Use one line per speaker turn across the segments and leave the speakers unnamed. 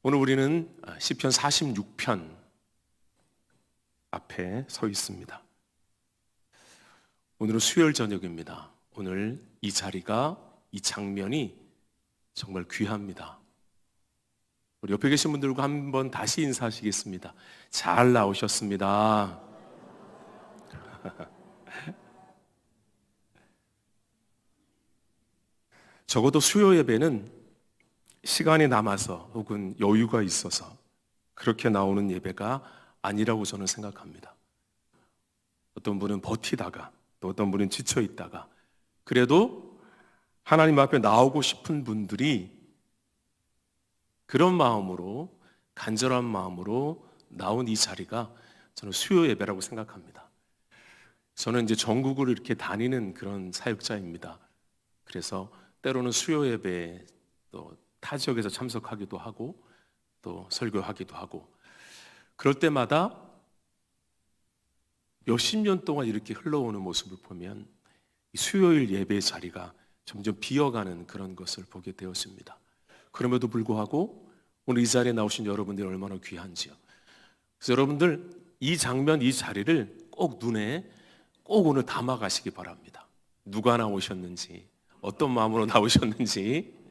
오늘 우리는 시편 46편 앞에 서 있습니다. 오늘은 수요일 저녁입니다. 오늘 이 자리가, 이 장면이 정말 귀합니다. 우리 옆에 계신 분들과 한번 다시 인사하시겠습니다. 잘 나오셨습니다. 적어도 수요 예배는 시간이 남아서 혹은 여유가 있어서 그렇게 나오는 예배가 아니라고 저는 생각합니다. 어떤 분은 버티다가, 또 어떤 분은 지쳐 있다가, 그래도 하나님 앞에 나오고 싶은 분들이 그런 마음으로, 간절한 마음으로 나온 이 자리가 저는 수요 예배라고 생각합니다. 저는 이제 전국을 이렇게 다니는 그런 사역자입니다. 그래서 때로는 수요 예배에 또 타 지역에서 참석하기도 하고 또 설교하기도 하고, 그럴 때마다 몇십 년 동안 이렇게 흘러오는 모습을 보면 이 수요일 예배 자리가 점점 비어가는 그런 것을 보게 되었습니다. 그럼에도 불구하고 오늘 이 자리에 나오신 여러분들이 얼마나 귀한지요. 그래서 여러분들 이 장면, 이 자리를 꼭 눈에 꼭 오늘 담아 가시기 바랍니다. 누가 나오셨는지, 어떤 마음으로 나오셨는지.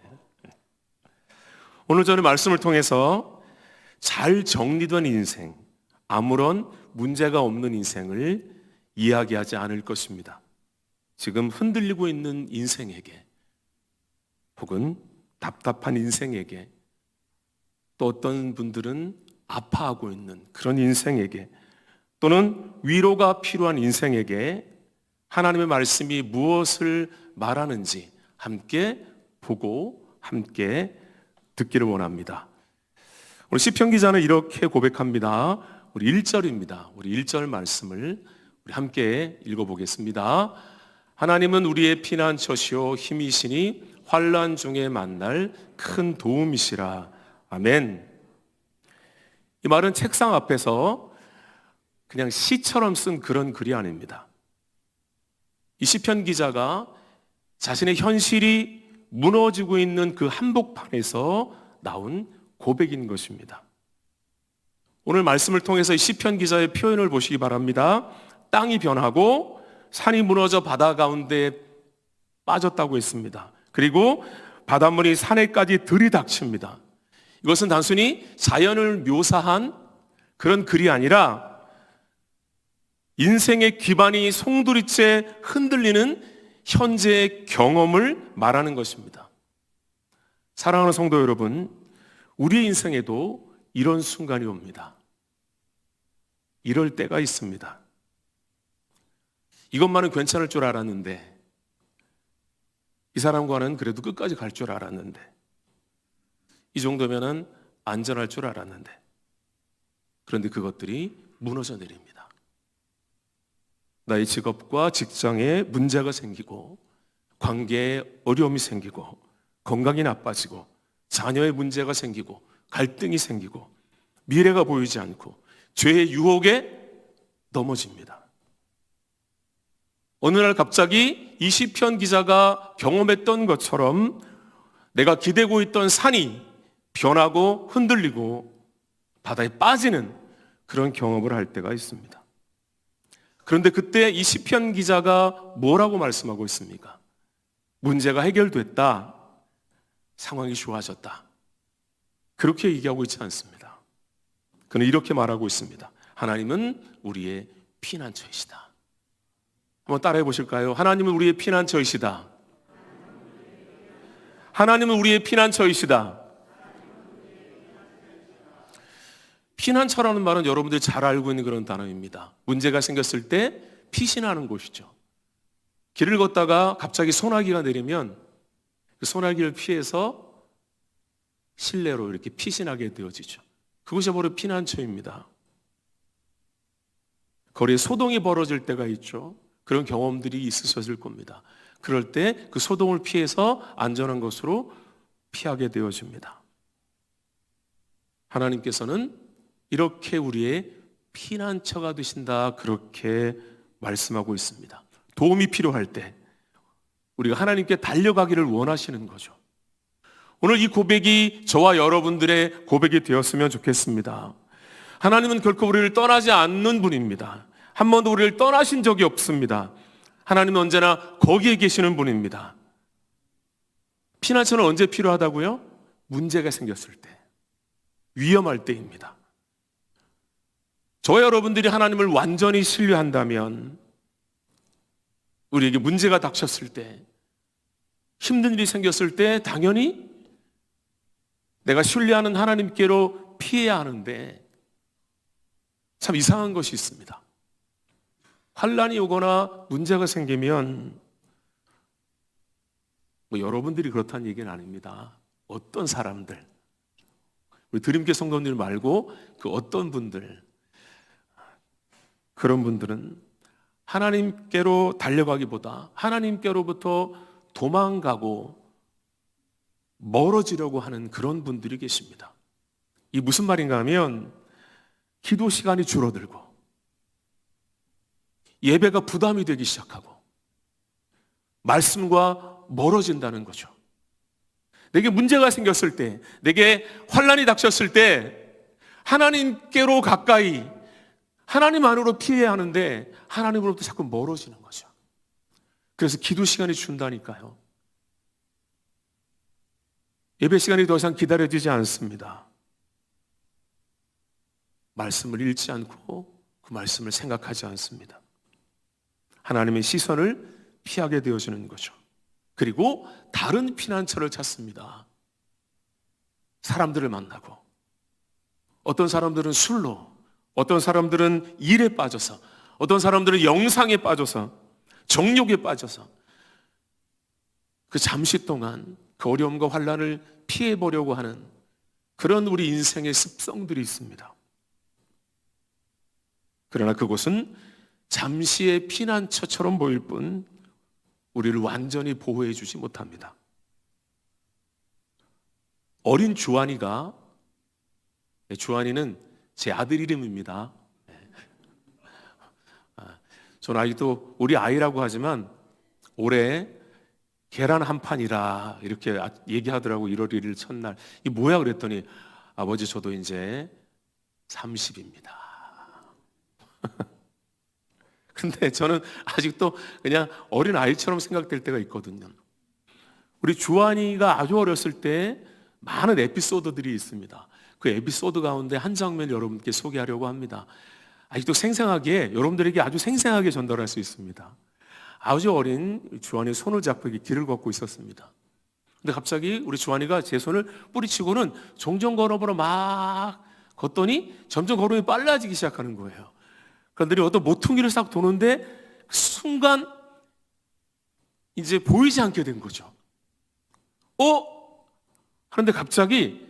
오늘 저는 말씀을 통해서 잘 정리된 인생, 아무런 문제가 없는 인생을 이야기하지 않을 것입니다. 지금 흔들리고 있는 인생에게, 혹은 답답한 인생에게, 또 어떤 분들은 아파하고 있는 그런 인생에게, 또는 위로가 필요한 인생에게 하나님의 말씀이 무엇을 말하는지 함께 보고 함께 듣기를 원합니다. 오늘 시편 기자는 이렇게 고백합니다. 우리 1절입니다. 우리 1절 말씀을 우리 함께 읽어보겠습니다. 하나님은 우리의 피난처시오 힘이시니 환난 중에 만날 큰 도움이시라. 아멘. 이 말은 책상 앞에서 그냥 시처럼 쓴 그런 글이 아닙니다. 이 시편 기자가 자신의 현실이 무너지고 있는 그 한복판에서 나온 고백인 것입니다. 오늘 말씀을 통해서 이 시편 기자의 표현을 보시기 바랍니다. 땅이 변하고 산이 무너져 바다 가운데 빠졌다고 했습니다. 그리고 바닷물이 산에까지 들이닥칩니다. 이것은 단순히 자연을 묘사한 그런 글이 아니라 인생의 기반이 송두리째 흔들리는 현재의 경험을 말하는 것입니다. 사랑하는 성도 여러분, 우리의 인생에도 이런 순간이 옵니다. 이럴 때가 있습니다. 이것만은 괜찮을 줄 알았는데, 이 사람과는 그래도 끝까지 갈 줄 알았는데, 이 정도면은 안전할 줄 알았는데, 그런데 그것들이 무너져 내립니다. 나의 직업과 직장에 문제가 생기고, 관계에 어려움이 생기고, 건강이 나빠지고, 자녀의 문제가 생기고, 갈등이 생기고, 미래가 보이지 않고 죄의 유혹에 넘어집니다. 어느 날 갑자기 이 시편 기자가 경험했던 것처럼 내가 기대고 있던 산이 변하고 흔들리고 바다에 빠지는 그런 경험을 할 때가 있습니다. 그런데 그때 이 시편 기자가 뭐라고 말씀하고 있습니까? 문제가 해결됐다, 상황이 좋아졌다, 그렇게 얘기하고 있지 않습니다. 그는 이렇게 말하고 있습니다. 하나님은 우리의 피난처이시다. 한번 따라해 보실까요? 하나님은 우리의 피난처이시다. 하나님은 우리의 피난처이시다. 피난처라는 말은 여러분들이 잘 알고 있는 그런 단어입니다. 문제가 생겼을 때 피신하는 곳이죠. 길을 걷다가 갑자기 소나기가 내리면 그 소나기를 피해서 실내로 이렇게 피신하게 되어지죠. 그것이 바로 피난처입니다. 거리에 소동이 벌어질 때가 있죠. 그런 경험들이 있으셨을 겁니다. 그럴 때 그 소동을 피해서 안전한 곳으로 피하게 되어집니다. 하나님께서는 이렇게 우리의 피난처가 되신다, 그렇게 말씀하고 있습니다. 도움이 필요할 때 우리가 하나님께 달려가기를 원하시는 거죠. 오늘 이 고백이 저와 여러분들의 고백이 되었으면 좋겠습니다. 하나님은 결코 우리를 떠나지 않는 분입니다. 한 번도 우리를 떠나신 적이 없습니다. 하나님은 언제나 거기에 계시는 분입니다. 피난처는 언제 필요하다고요? 문제가 생겼을 때, 위험할 때입니다. 저와 여러분들이 하나님을 완전히 신뢰한다면 우리에게 문제가 닥쳤을 때, 힘든 일이 생겼을 때 당연히 내가 신뢰하는 하나님께로 피해야 하는데 참 이상한 것이 있습니다. 환난이 오거나 문제가 생기면 여러분들이 그렇다는 얘기는 아닙니다. 어떤 사람들, 우리 드림교 성도님들 말고 그 어떤 분들, 그런 분들은 하나님께로 달려가기보다 하나님께로부터 도망가고 멀어지려고 하는 그런 분들이 계십니다. 이 무슨 말인가 하면 기도 시간이 줄어들고 예배가 부담이 되기 시작하고 말씀과 멀어진다는 거죠. 내게 문제가 생겼을 때, 내게 환난이 닥쳤을 때 하나님께로 가까이, 하나님 안으로 피해야 하는데 하나님으로부터 자꾸 멀어지는 거죠. 그래서 기도 시간이 준다니까요. 예배 시간이 더 이상 기다려지지 않습니다. 말씀을 읽지 않고 그 말씀을 생각하지 않습니다. 하나님의 시선을 피하게 되어지는 거죠. 그리고 다른 피난처를 찾습니다. 사람들을 만나고, 어떤 사람들은 술로, 어떤 사람들은 일에 빠져서, 어떤 사람들은 영상에 빠져서, 정욕에 빠져서 그 잠시 동안 그 어려움과 환난을 피해보려고 하는 그런 우리 인생의 습성들이 있습니다. 그러나 그곳은 잠시의 피난처처럼 보일 뿐 우리를 완전히 보호해 주지 못합니다. 어린 주한이가, 주한이는 제 아들 이름입니다. 저는 아직도 우리 아이라고 하지만 올해 계란 한 판이라 이렇게 얘기하더라고. 1월 1일 첫날. 이게 뭐야 그랬더니 아버지 저도 이제 30입니다. 근데 저는 아직도 그냥 어린 아이처럼 생각될 때가 있거든요. 우리 주한이가 아주 어렸을 때 많은 에피소드들이 있습니다. 그 에피소드 가운데 한 장면을 여러분께 소개하려고 합니다. 아직도 생생하게, 여러분들에게 아주 생생하게 전달할 수 있습니다. 아주 어린 주한이 손을 잡고 길을 걷고 있었습니다. 근데 갑자기 우리 주한이가 제 손을 뿌리치고는 종종 걸음으로 막 걷더니 점점 걸음이 빨라지기 시작하는 거예요. 그런데 어떤 모퉁이를 싹 도는데 그 순간 이제 보이지 않게 된 거죠. 그런데 갑자기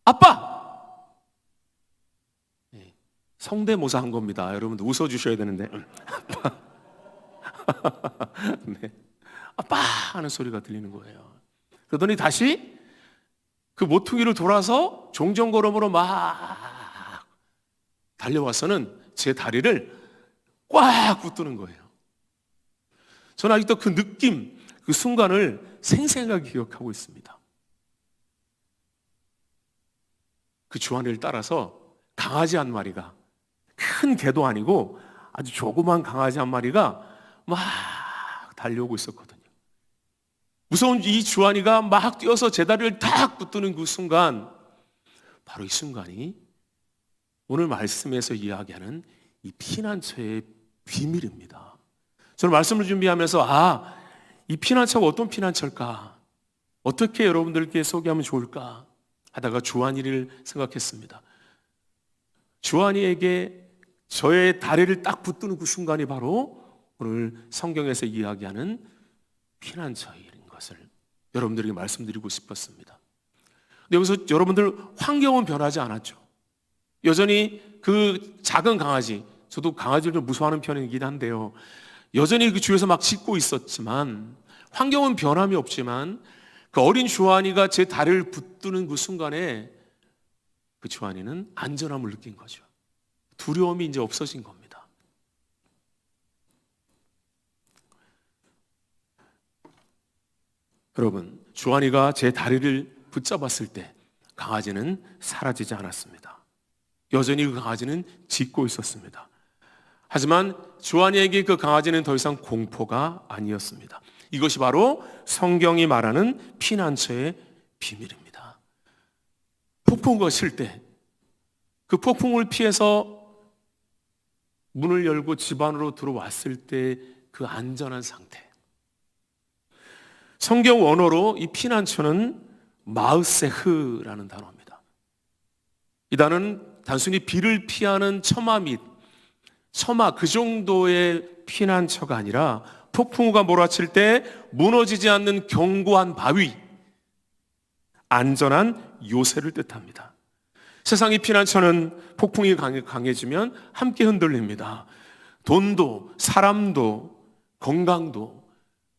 아빠! 성대모사 한 겁니다. 여러분들 웃어주셔야 되는데 아빠. 네. 아빠 하는 소리가 들리는 거예요. 그러더니 다시 그 모퉁이를 돌아서 종종걸음으로 막 달려와서는 제 다리를 꽉 붙드는 거예요. 저는 아직도 그 느낌, 그 순간을 생생하게 기억하고 있습니다. 그 주한이를 따라서 강아지 한 마리가, 큰 개도 아니고 아주 조그만 강아지 한 마리가 막 달려오고 있었거든요. 무서운 이 주한이가 막 뛰어서 제 다리를 탁 붙드는 그 순간, 바로 이 순간이 오늘 말씀에서 이야기하는 이 피난처의 비밀입니다. 저는 말씀을 준비하면서 이 피난처가 어떤 피난처일까? 어떻게 여러분들께 소개하면 좋을까? 하다가 주한이를 생각했습니다. 주한이에게 저의 다리를 딱 붙드는 그 순간이 바로 오늘 성경에서 이야기하는 피난처인 것을 여러분들에게 말씀드리고 싶었습니다. 근데 여기서 여러분들 환경은 변하지 않았죠. 여전히 그 작은 강아지, 저도 강아지를 좀 무서워하는 편이긴 한데요. 여전히 그 주위에서 막 짖고 있었지만, 환경은 변함이 없지만 그 어린 주한이가 제 다리를 붙드는 그 순간에 그 주한이는 안전함을 느낀 거죠. 두려움이 이제 없어진 겁니다. 여러분, 주한이가 제 다리를 붙잡았을 때 강아지는 사라지지 않았습니다. 여전히 그 강아지는 짖고 있었습니다. 하지만 주한이에게 그 강아지는 더 이상 공포가 아니었습니다. 이것이 바로 성경이 말하는 피난처의 비밀입니다. 폭풍우가 칠 때 그 폭풍을 피해서 문을 열고 집 안으로 들어왔을 때 그 안전한 상태. 성경 원어로 이 피난처는 마으세흐라는 단어입니다. 이 단어는 단순히 비를 피하는 처마 그 정도의 피난처가 아니라 폭풍우가 몰아칠 때 무너지지 않는 견고한 바위, 안전한 요새를 뜻합니다. 세상의 피난처는 폭풍이 강해지면 함께 흔들립니다. 돈도 사람도 건강도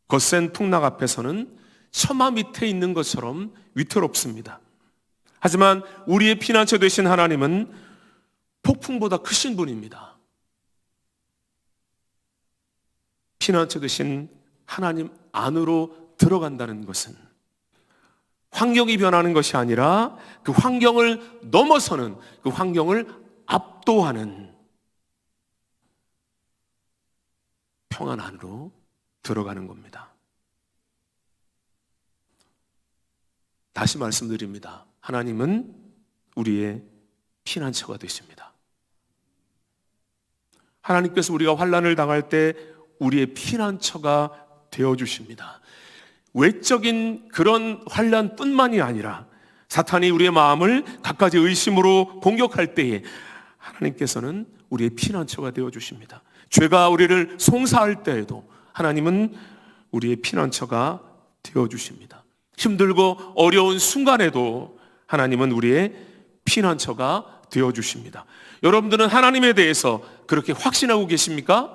거센 풍랑 앞에서는 처마 밑에 있는 것처럼 위태롭습니다. 하지만 우리의 피난처 되신 하나님은 폭풍보다 크신 분입니다. 피난처 되신 하나님 안으로 들어간다는 것은 환경이 변하는 것이 아니라 그 환경을 넘어서는, 그 환경을 압도하는 평안 안으로 들어가는 겁니다. 다시 말씀드립니다. 하나님은 우리의 피난처가 되십니다. 하나님께서 우리가 환난을 당할 때 우리의 피난처가 되어주십니다. 외적인 그런 환난뿐만이 아니라 사탄이 우리의 마음을 갖가지 의심으로 공격할 때에 하나님께서는 우리의 피난처가 되어주십니다. 죄가 우리를 송사할 때에도 하나님은 우리의 피난처가 되어주십니다. 힘들고 어려운 순간에도 하나님은 우리의 피난처가 되어주십니다. 여러분들은 하나님에 대해서 그렇게 확신하고 계십니까?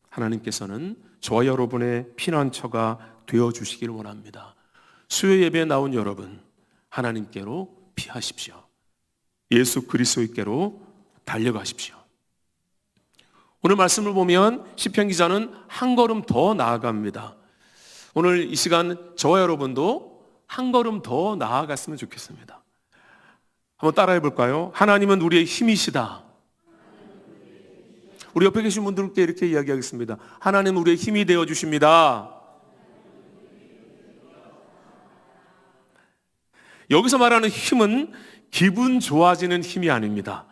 하나님께서는 저와 여러분의 피난처가 되어주시기를 원합니다. 수요 예배에 나온 여러분, 하나님께로 피하십시오. 예수 그리스도께로 달려가십시오. 오늘 말씀을 보면 시편 기자는 한 걸음 더 나아갑니다. 오늘 이 시간 저와 여러분도 한 걸음 더 나아갔으면 좋겠습니다. 한번 따라해 볼까요? 하나님은 우리의 힘이시다. 우리 옆에 계신 분들께 이렇게 이야기하겠습니다. 하나님은 우리의 힘이 되어 주십니다. 여기서 말하는 힘은 기분 좋아지는 힘이 아닙니다.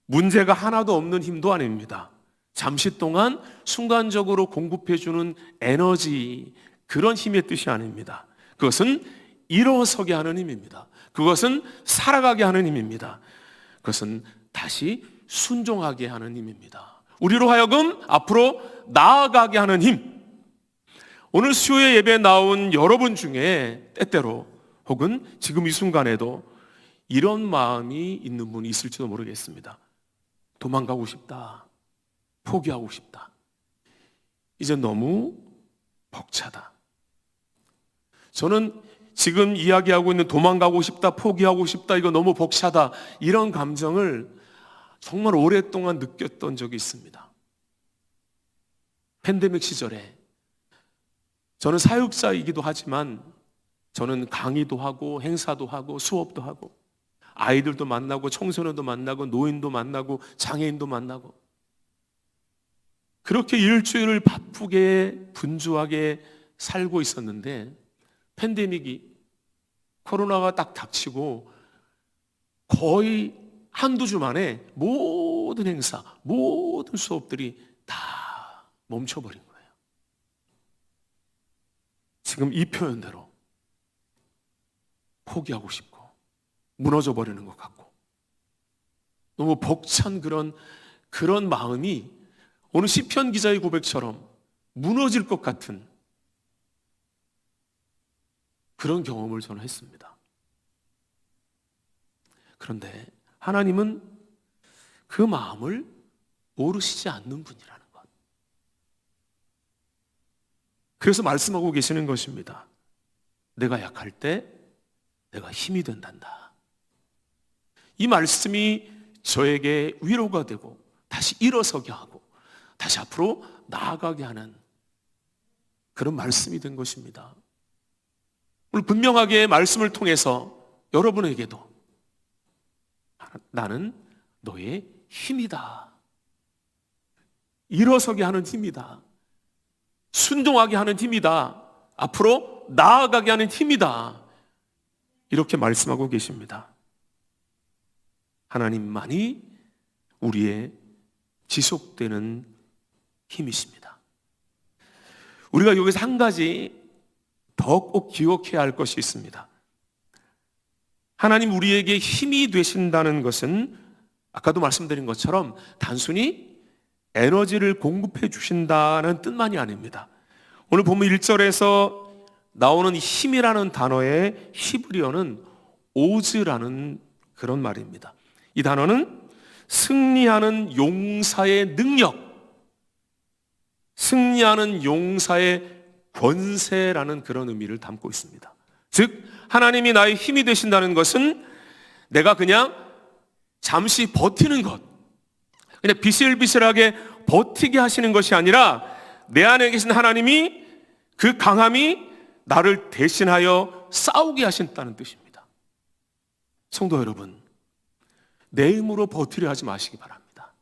문제가 하나도 없는 힘도 아닙니다. 잠시 동안 순간적으로 공급해주는 에너지, 그런 힘의 뜻이 아닙니다. 그것은 일어서게 하는 힘입니다. 그것은 살아가게 하는 힘입니다. 그것은 다시 순종하게 하는 힘입니다. 우리로 하여금 앞으로 나아가게 하는 힘. 오늘 수요일 예배에 나온 여러분 중에 때때로 혹은 지금 이 순간에도 이런 마음이 있는 분이 있을지도 모르겠습니다. 도망가고 싶다. 포기하고 싶다. 이제 너무 벅차다. 저는 지금 이야기하고 있는 도망가고 싶다, 포기하고 싶다, 이거 너무 벅차다, 이런 감정을 정말 오랫동안 느꼈던 적이 있습니다. 팬데믹 시절에 저는 사역자이기도 하지만 저는 강의도 하고 행사도 하고 수업도 하고 아이들도 만나고 청소년도 만나고 노인도 만나고 장애인도 만나고 그렇게 일주일을 바쁘게 분주하게 살고 있었는데 팬데믹이 코로나가 딱 닥치고 거의 한두 주 만에 모든 행사, 모든 수업들이 다 멈춰버린 거예요. 지금 이 표현대로 포기하고 싶고 무너져 버리는 것 같고 너무 벅찬 그런 마음이 오늘 시편 기자의 고백처럼 무너질 것 같은 그런 경험을 저는 했습니다. 그런데 하나님은 그 마음을 모르시지 않는 분이라는 것. 그래서 말씀하고 계시는 것입니다. 내가 약할 때 내가 힘이 된단다. 이 말씀이 저에게 위로가 되고 다시 일어서게 하고 다시 앞으로 나아가게 하는
그런 말씀이 된 것입니다. 오늘 분명하게 말씀을 통해서 여러분에게도 나는 너의 힘이다. 일어서게 하는 힘이다. 순종하게 하는 힘이다. 앞으로 나아가게 하는 힘이다. 이렇게 말씀하고 계십니다. 하나님만이 우리의 지속되는 힘이십니다. 우리가 여기서 한 가지 더 꼭 기억해야 할 것이 있습니다. 하나님 우리에게 힘이 되신다는 것은 아까도 말씀드린 것처럼 단순히 에너지를 공급해 주신다는 뜻만이 아닙니다. 오늘 본문 1절에서 나오는 힘이라는 단어의 히브리어는 오즈라는 그런 말입니다. 이 단어는 승리하는 용사의 능력, 승리하는 용사의 권세라는 그런 의미를 담고 있습니다. 즉 하나님이 나의 힘이 되신다는 것은 내가 그냥 잠시 버티는 것, 그냥 비실비실하게 버티게 하시는 것이 아니라 내 안에 계신 하나님이 그 강함이 나를 대신하여 싸우게 하신다는 뜻입니다. 성도 여러분, 내 힘으로 버티려 하지 마시기 바랍니다.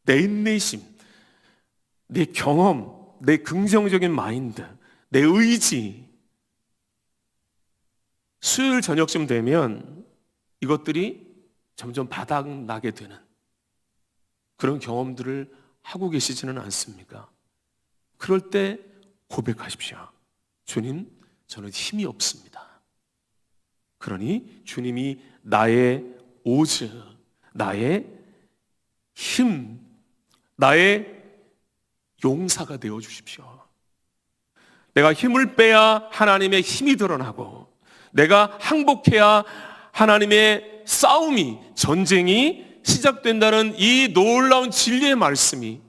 내 인내심, 내 경험, 내 긍정적인 마인드, 내 의지, 수요일 저녁쯤 되면 이것들이 점점 바닥나게 되는 그런 경험들을 하고 계시지는 않습니까? 그럴 때 고백하십시오. 주님, 저는 힘이 없습니다. 그러니 주님이 나의 오즈, 나의 힘, 나의 용사가 되어 주십시오. 내가 힘을 빼야 하나님의 힘이 드러나고, 내가 항복해야 하나님의 싸움이, 전쟁이 시작된다는 이 놀라운 진리의 말씀이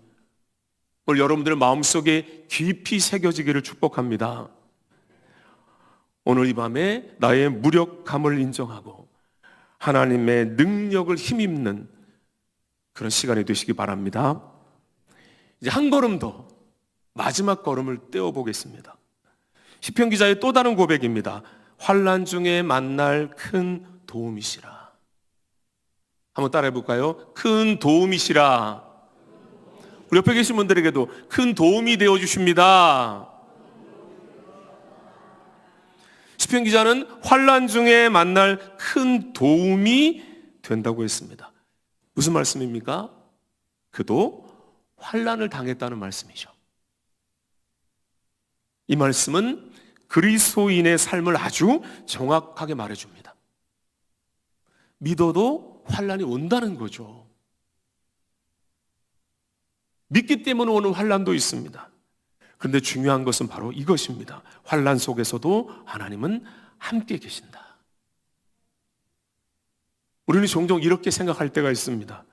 오늘 여러분들의 마음속에 깊이 새겨지기를 축복합니다. 오늘 이 밤에 나의 무력함을 인정하고 하나님의 능력을 힘입는 그런 시간이 되시기 바랍니다. 이제 한 걸음 더, 마지막 걸음을 떼어보겠습니다. 시편 기자의 또 다른 고백입니다. 환난 중에 만날 큰 도움이시라. 한번 따라해 볼까요? 큰 도움이시라. 우리 옆에 계신 분들에게도 큰 도움이 되어 주십니다. 시편 기자는 환난 중에 만날 큰 도움이 된다고 했습니다. 무슨 말씀입니까? 그도 환난을 당했다는 말씀이죠. 이 말씀은 그리스도인의 삶을 아주 정확하게 말해줍니다. 믿어도 환난이 온다는 거죠. 믿기 때문에 오는 환난도 있습니다. 그런데 중요한 것은 바로 이것입니다. 환난 속에서도 하나님은 함께 계신다. 우리는 종종 이렇게 생각할 때가 있습니다.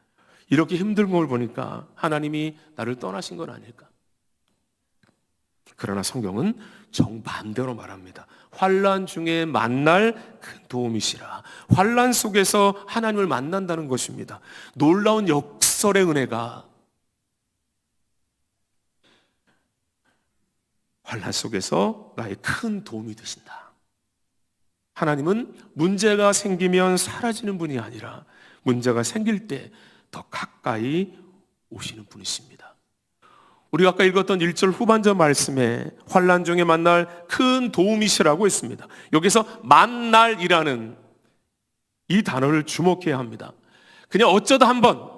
이렇게 힘든 걸 보니까 하나님이 나를 떠나신 건 아닐까? 그러나 성경은 정반대로 말합니다. 환난 중에 만날 큰 도움이시라. 환난 속에서 하나님을 만난다는 것입니다. 놀라운 역설의 은혜가 환난 속에서 나의 큰 도움이 되신다. 하나님은 문제가 생기면 사라지는 분이 아니라 문제가 생길 때 더 가까이 오시는 분이십니다. 우리가 아까 읽었던 1절 후반절 말씀에 환난 중에 만날 큰 도움이시라고 했습니다. 여기서 만날이라는 이 단어를 주목해야 합니다. 그냥 어쩌다 한번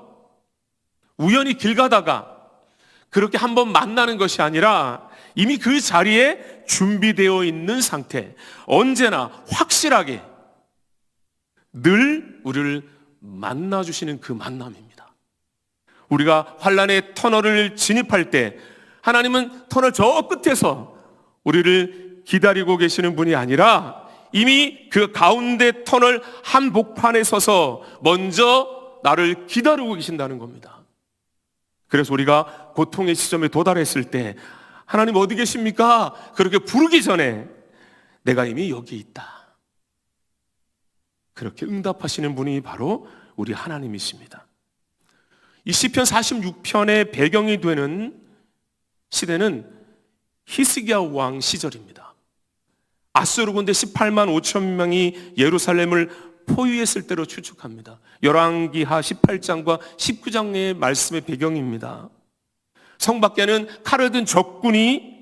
우연히 길 가다가 그렇게 한번 만나는 것이 아니라 이미 그 자리에 준비되어 있는 상태, 언제나 확실하게 늘 우리를 만나주시는 그 만남입니다. 우리가 환난의 터널을 진입할 때 하나님은 터널 저 끝에서 우리를 기다리고 계시는 분이 아니라 이미 그 가운데 터널 한복판에 서서 먼저 나를 기다리고 계신다는 겁니다. 그래서 우리가 고통의 시점에 도달했을 때 하나님 어디 계십니까? 그렇게 부르기 전에 내가 이미 여기 있다. 그렇게 응답하시는 분이 바로 우리 하나님이십니다. 이 시편 46편의 배경이 되는 시대는 히스기야 왕 시절입니다. 아수르 군대 18만 5천 명이 예루살렘을 포위했을 때로 추측합니다. 열왕기하 18장과 19장의 말씀의 배경입니다. 성 밖에는 칼을 든 적군이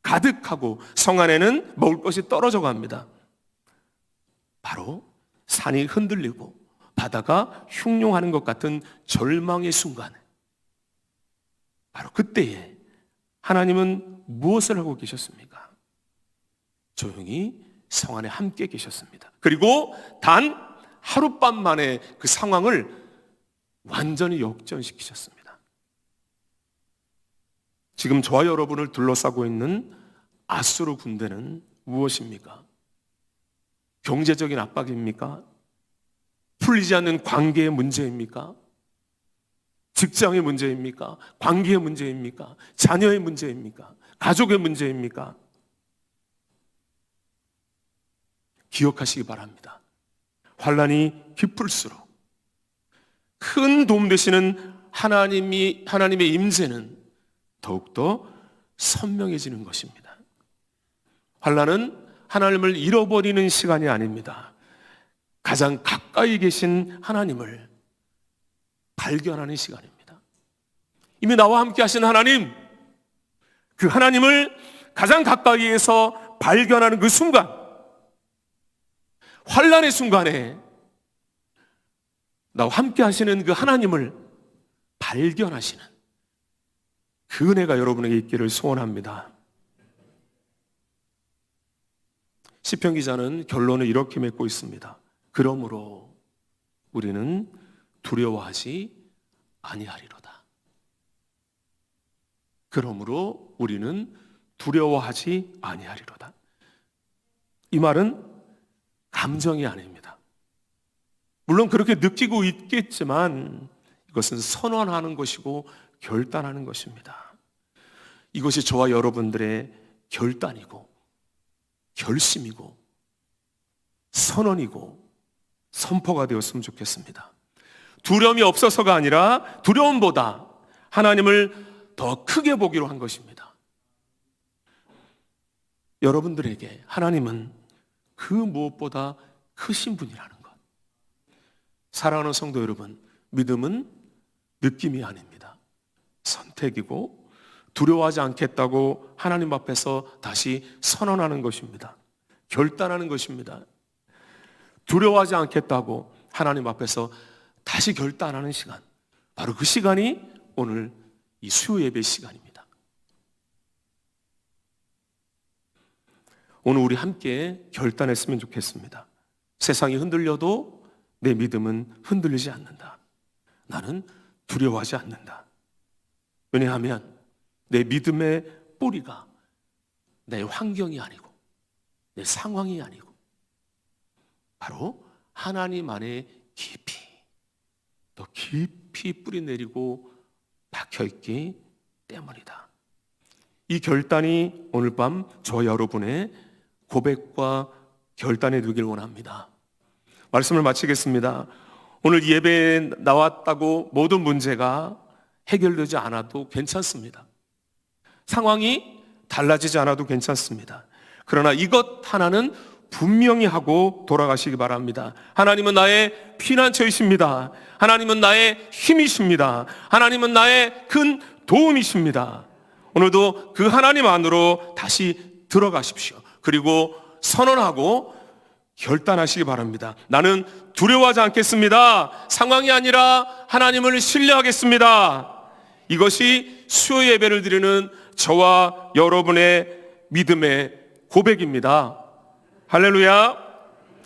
가득하고 성 안에는 먹을 것이 떨어져 갑니다. 바로 산이 흔들리고 바다가 흉룡하는 것 같은 절망의 순간에, 바로 그때에 하나님은 무엇을 하고 계셨습니까? 조용히 성 안에 함께 계셨습니다. 그리고 단 하룻밤 만에 그 상황을 완전히 역전시키셨습니다. 지금 저와 여러분을 둘러싸고 있는 아수르 군대는 무엇입니까? 경제적인 압박입니까? 풀리지 않는 관계의 문제입니까? 직장의 문제입니까? 관계의 문제입니까? 자녀의 문제입니까? 가족의 문제입니까? 기억하시기 바랍니다. 환난이 깊을수록 큰 도움 되시는 하나님의 임재는 더욱더 선명해지는 것입니다. 환난은 하나님을 잃어버리는 시간이 아닙니다. 가장 가까이 계신 하나님을 발견하는 시간입니다. 이미 나와 함께 하신 하나님, 그 하나님을 가장 가까이에서 발견하는 그 순간, 환난의 순간에 나와 함께 하시는 그 하나님을 발견하시는 그 은혜가 여러분에게 있기를 소원합니다. 시편 기자는 결론을 이렇게 맺고 있습니다. 그러므로 우리는 두려워하지 아니하리로다. 그러므로 우리는 두려워하지 아니하리로다. 이 말은 감정이 아닙니다. 물론 그렇게 느끼고 있겠지만 이것은 선언하는 것이고 결단하는 것입니다. 이것이 저와 여러분들의 결단이고 결심이고 선언이고 선포가 되었으면 좋겠습니다. 두려움이 없어서가 아니라 두려움보다 하나님을 더 크게 보기로 한 것입니다. 여러분들에게 하나님은 그 무엇보다 크신 분이라는 것. 사랑하는 성도 여러분, 믿음은 느낌이 아닙니다. 선택이고 두려워하지 않겠다고 하나님 앞에서 다시 선언하는 것입니다. 결단하는 것입니다. 두려워하지 않겠다고 하나님 앞에서 다시 결단하는 시간, 바로 그 시간이 오늘 이 수요 예배 시간입니다. 오늘 우리 함께 결단했으면 좋겠습니다. 세상이 흔들려도 내 믿음은 흔들리지 않는다. 나는 두려워하지 않는다. 왜냐하면 내 믿음의 뿌리가 내 환경이 아니고 내 상황이 아니고 바로 하나님 안에 깊이, 더 깊이 뿌리 내리고 박혀있기 때문이다. 이 결단이 오늘 밤 저 여러분의 고백과 결단이 되길 원합니다. 말씀을 마치겠습니다. 오늘 예배에 나왔다고 모든 문제가 해결되지 않아도 괜찮습니다. 상황이 달라지지 않아도 괜찮습니다. 그러나 이것 하나는 분명히 하고 돌아가시기 바랍니다. 하나님은 나의 피난처이십니다. 하나님은 나의 힘이십니다. 하나님은 나의 큰 도움이십니다. 오늘도 그 하나님 안으로 다시 들어가십시오. 그리고 선언하고 결단하시기 바랍니다. 나는 두려워하지 않겠습니다. 상황이 아니라 하나님을 신뢰하겠습니다. 이것이 수요 예배를 드리는 저와 여러분의 믿음의 고백입니다. 할렐루야.